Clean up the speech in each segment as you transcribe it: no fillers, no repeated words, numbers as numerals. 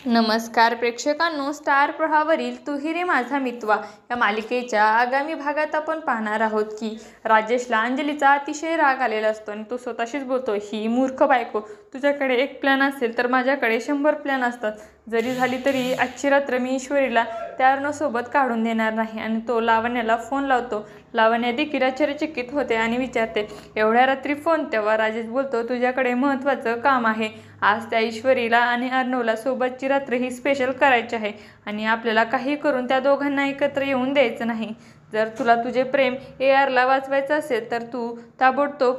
नमस्कार प्रेक्षकांनो, स्टार प्रवाहावरील तू ही रे माझा मितवा या मालिकेच्या आगामी भागात आपण पाहणार आहोत की राजेशला अंजलीचा अतिशय राग आलेला असतो आणि तो स्वतःशीच बोलतो, ही मूर्ख बायको, तुझ्याकडे एक प्लॅन असेल तर माझ्याकडे 100 प्लॅन असतात. जरी झाली तरी आजची रात्र मी ईश्वरीला त्या अर्णवसोबत काढून देणार नाही. आणि तो लावण्याला फोन लावतो. लावण्य देखील आश्चर्यचकित होते आणि विचारते, एवढ्या रात्री फोन? तेव्हा राजेश बोलतो, तुझ्याकडे महत्त्वाचं काम आहे. आज त्या ईश्वरीला आणि अर्णवला सोबतची रात्र ही स्पेशल करायची आहे आणि आपल्याला काही करून त्या दोघांना एकत्र येऊन द्यायचं नाही. जर तुला तुझे प्रेम ARला वाचवायचं असेल तर तू ताबडतोब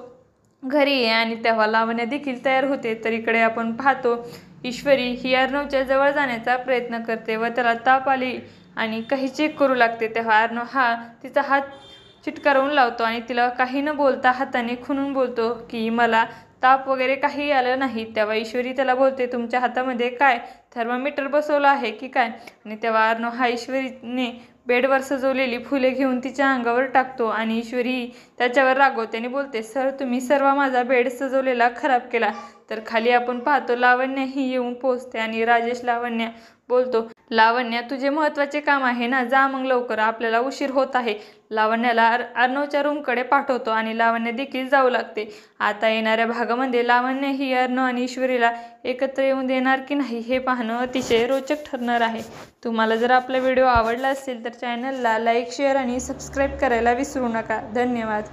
घरी ये. आणि तेव्हा लावण्य देखील तयार होते. तर इकडे आपण पाहतो ईश्वरी ही अर्णवच्या जवळ जाण्याचा प्रयत्न करते व त्याला ताप आली आणि काही चेक करू लागते. तेव्हा अर्णव हा तिचा हात चिटकारून लावतो आणि तिला काही न बोलता हाताने खुनून बोलतो की मला ताप वगैरे काही आलं नाही. तेव्हा ईश्वरी त्याला बोलते, तुमच्या हातामध्ये काय थर्मामीटर बसवलं आहे की काय? आणि तेव्हा अर्णव हा ईश्वरीने बेडवर सजवलेली फुले घेऊन तिच्या अंगावर टाकतो आणि ईश्वरी त्याच्यावर रागवते आणि बोलते, सर तुम्ही सर्व माझा बेड सजवलेला खराब केला. तर खाली आपण पाहतो लावण्य ही येऊन पोहोचते आणि राजेश लावण्य बोलतो, लावण्य तुझे महत्त्वाचे काम आहे ना, जा मग लवकर, आपल्याला उशीर होत आहे. लावण्याला अर्णवच्या रूमकडे पाठवतो आणि लावण्य देखील जाऊ लागते. आता येणाऱ्या भागामध्ये लावण्य ही अर्णव आणि ईश्वरीला एकत्र येऊन देणार की नाही हे पाहणं अतिशय रोचक ठरणार आहे. तुम्हाला जर आपला व्हिडिओ आवडला असेल तर चॅनलला लाईक, शेअर आणि सबस्क्राईब करायला विसरू नका. धन्यवाद.